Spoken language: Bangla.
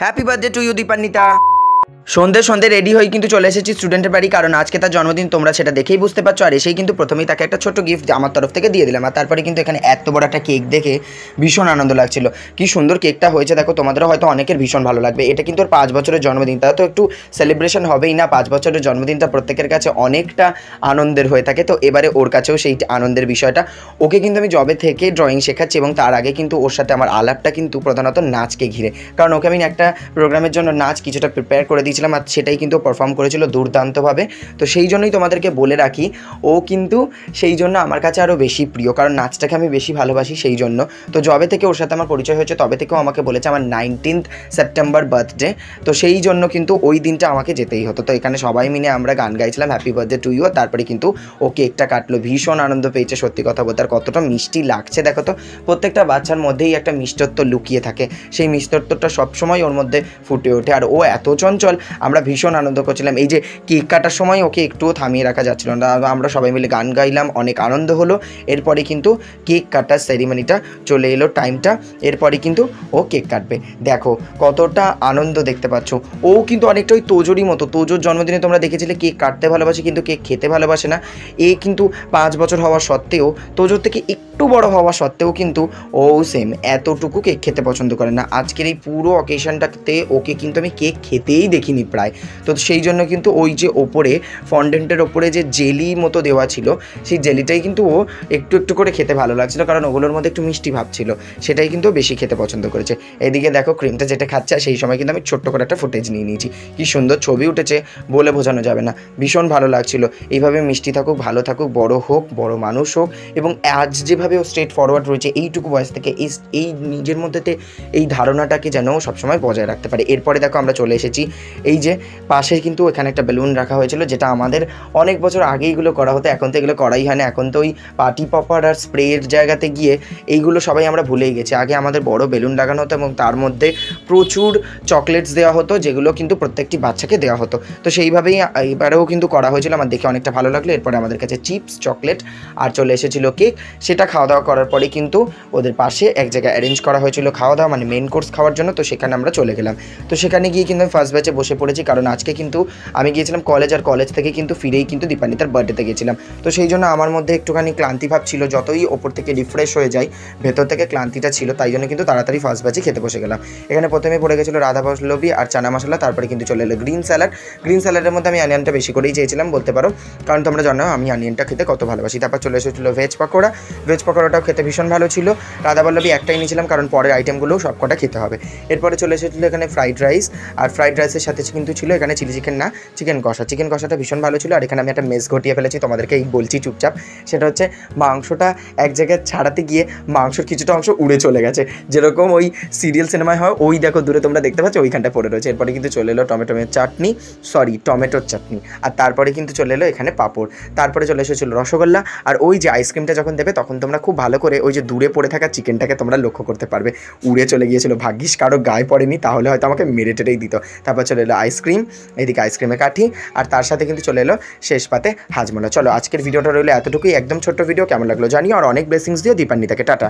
Happy birthday to you Dipanwita. সন্ধে রেডি হয়ে কিন্তু চলে এসেছি স্টুডেন্টের বাড়ি, কারণ আজকে তার জন্মদিন, তোমরা সেটা দেখেই বুঝতে পারছো। আর এসেই কিন্তু প্রথমেই তাকে একটা ছোট্ট গিফট আমার তরফ থেকে দিয়ে দিলাম। আর তারপরে কিন্তু এখানে এত বড় একটা কেক দেখে ভীষণ আনন্দ লাগছিল। কি সুন্দর কেকটা হয়েছে দেখো, তোমাদেরও হয়তো অনেকের ভীষণ ভালো লাগবে। এটা কিন্তু ওর 5 বছরের জন্মদিন, তা তো একটু সেলিব্রেশন হবেই না। 5 বছরের জন্মদিনটা প্রত্যেকের কাছে অনেকটা আনন্দের হয়ে থাকে, তো এবারে ওর কাছেও সেই আনন্দের বিষয়টা। ওকে কিন্তু আমি জবে থেকে ড্রয়িং শেখাচ্ছি, এবং তার আগে কিন্তু ওর সাথে আমার আলাপটা কিন্তু প্রধানত নাচকে ঘিরে, কারণ ওকে আমি একটা প্রোগ্রামের জন্য নাচ কিছুটা প্রিপেয়ার করে দিয়েছিলাম, আর সেটাই কিন্তু পারফর্ম করেছিল দুর্দান্তভাবে। তো সেই জন্যই তোমাদেরকে বলে রাখি, ও কিন্তু সেই জন্য আমার কাছে আরও বেশি প্রিয়, কারণ নাচটাকে আমি বেশি ভালোবাসি সেই জন্য। তো যবে থেকে ওর সাথে আমার পরিচয় হয়েছে তবে থেকেও আমাকে বলেছে আমার 19 সেপ্টেম্বর বার্থডে, তো সেই জন্য কিন্তু ওই দিনটা আমাকে যেতেই হতো। তো এখানে সবাই মিলে আমরা গান গাইছিলাম হ্যাপি বার্থডে টু ইউ, তারপরে কিন্তু ও কেকটা কাটলো। ভীষণ আনন্দ পেয়েছে সত্যি কথা বলতে। আর কতটা মিষ্টি লাগছে দেখো তো, প্রত্যেকটা বাচ্চার মধ্যেই একটা মিষ্টত্ব লুকিয়ে থাকে, সেই মিষ্টত্বটা সবসময় ওর মধ্যে ফুটে ওঠে। আর ও এত চঞ্চল, আমরা ভীষণ আনন্দ করছিলাম। এই যে কেক কাটার সময় ওকে একটুও থামিয়ে রাখা যাচ্ছিল না, আমরা সবাই মিলে গান গাইলাম, অনেক আনন্দ হলো। এরপরে কিন্তু কেক কাটার সেরিমনিটা চলে এলো, টাইমটা, এরপরে কিন্তু ও কেক কাটবে। দেখো কতটা আনন্দ দেখতে পাচ্ছ। ও কিন্তু অনেকটা ওই তোজোরই মতো, তোজোর জন্মদিনে তোমরা দেখেছিলে কেক কাটতে ভালোবাসে কিন্তু কেক খেতে ভালোবাসে না। এ কিন্তু 5 বছর হওয়া সত্ত্বেও, তোজোর থেকে একটু বড় হওয়া সত্ত্বেও কিন্তু ও সেম এতটুকু কেক খেতে পছন্দ করে না। আজকের এই পুরো অকেশনটাতে ওকে কিন্তু আমি কেক খেতেই দেখিনি প্রায়। তো সেই জন্য কিন্তু ওই যে ওপরে ফন্ডেন্টের ওপরে যে জেলি মতো দেওয়া ছিল, সেই জেলিটাই কিন্তু ও একটু একটু করে খেতে ভালো লাগছিল, কারণ ওগুলোর মধ্যে একটু মিষ্টি ভাব ছিল, সেটাই কিন্তু বেশি খেতে পছন্দ করেছে। এদিকে দেখো ক্রিমটা যেটা খাচ্ছে, সেই সময় কিন্তু আমি ছোট্ট করে একটা ফুটেজ নিয়ে নিয়েছি। কি সুন্দর ছবি উঠেছে বলে বোঝানো যাবে না, ভীষণ ভালো লাগছিল। এইভাবে মিষ্টি থাকুক, ভালো থাকুক, বড় হোক, বড় মানুষ হোক, এবং আজ যেভাবে ও স্ট্রেট ফরওয়ার্ড রয়েছে এইটুকু বয়স থেকে, এই নিজের মধ্যেতে এই ধারণাটাকে যেন সবসময় বজায় রাখতে পারে। এরপরে দেখো আমরা চলে এসেছি এই যে পাশে কিন্তু এখানে একটা বেলুন রাখা হয়েছিল, যেটা আমাদের অনেক বছর আগে এইগুলো করা হতো, এখন তো এগুলো করাই হয় না। এখন তো ওই পার্টি পপার আর স্প্রের জায়গাতে গিয়ে এইগুলো সবাই আমরা ভুলেই গেছি। আগে আমাদের বড় বেলুন লাগানো হতো এবং তার মধ্যে প্রচুর চকলেটস দেওয়া হতো, যেগুলো কিন্তু প্রত্যেকটি বাচ্চাকে দেওয়া হতো। তো সেইভাবেই এবারেও কিন্তু করা হয়েছিল, আমার দেখে অনেকটা ভালো লাগলো। এরপরে আমাদের কাছে চিপস, চকলেট আর চলে এসেছিলো কেক। সেটা খাওয়া দাওয়া করার পরে কিন্তু ওদের পাশে এক জায়গায় অ্যারেঞ্জ করা হয়েছিল খাওয়া দাওয়া, মানে মেন কোর্স খাওয়ার জন্য। তো সেখানে আমরা চলে গেলাম। তো সেখানে গিয়ে কিন্তু আমি ফার্স্ট ব্যাচে বসে পড়েছি, কারণ আজকে কিন্তু আমি গিয়েছিলাম কলেজ, আর কলেজ থেকে কিন্তু ফিরেই কিন্তু দীপান্বিতার বার্থডেতে গেছিলাম। তো সেই জন্য আমার মধ্যে একটুখানি ক্লান্তি ভাব ছিল, যতই ওপর থেকে রিফ্রেশ হয়ে যায় ভেতর থেকে ক্লান্তিটা ছিল, তাই জন্য কিন্তু তাড়াতাড়ি ফার্স্ট ব্যাচে খেতে বসে গেলাম। এখানে প্রথমে পড়ে গেছিলো রাধা পল্লবী আর চানা মশলা, তারপরে কিন্তু চলে এলো গ্রিন স্যালাড। গ্রিন স্যালাডের মধ্যে আমি অনিয়নটা বেশি করেই চেয়েছিলাম বলতে পারো, কারণ তোমরা জানো আমি অনিয়নটা খেতে কত ভালোবাসি। তারপর চলে এসেছিলো ভেজ পকোড়া। ভেজ পকোড়াটাও খেতে ভীষণ ভালো ছিল। রাধা পল্লবী একটাই নিয়েছিলাম, কারণ পরের আইটেমগুলোও সবকটা খেতে হবে। এরপরে চলে এসেছিলো এখানে ফ্রাইড রাইস, আর ফ্রাইড রাইসের সাথে কিন্তু ছিল এখানে চিলি চিকেন, না চিকেন কষা। চিকেন কষাটা ভীষণ ভালো ছিল। আর এখানে আমি একটা মেস ঘটিয়ে ফেলেছি, তোমাদেরকে এই বলছি চুপচাপ। সেটা হচ্ছে মাংসটা এক জায়গায় ছাড়াতে গিয়ে মাংসর কিছুটা অংশ উড়ে চলে গেছে, যেরকম ওই সিরিয়াল সিনেমায় হয়, ওই দেখো দূরে তোমরা দেখতে পাচ্ছ ওইখানটা পড়ে রয়েছে। এরপরে কিন্তু চলে এলো টমেটোর চাটনি, আর তারপরে কিন্তু চলে এলো এখানে পাঁপড়। তারপরে চলে এসেছিলো রসগোল্লা। আর ওই যে আইসক্রিমটা যখন দেবে তখন তোমরা খুব ভালো করে ওই যে দূরে পড়ে থাকা চিকেনটাকে তোমরা লক্ষ্য করতে পারবে, উড়ে চলে গিয়েছিলো। ভাগ্যিস কারো গায়ে পড়েনি, তাহলে হয়তো আমাকে মেরে টেরেই দিত। তারপর চলে এলো আইসক্রিম, এদিকে আইসক্রিমে কাঠি, আর তার সাথে কিন্তু চলে এলো শেষ পাতে হাজমোলা। চলো আজকের ভিডিওটা রইলো এতটুকুই, একদম ছোট্ট ভিডিও। কেমন লাগলো জানিও, আর অনেক ব্লেসিংস দিও দীপান্বিতাকে। টাটা।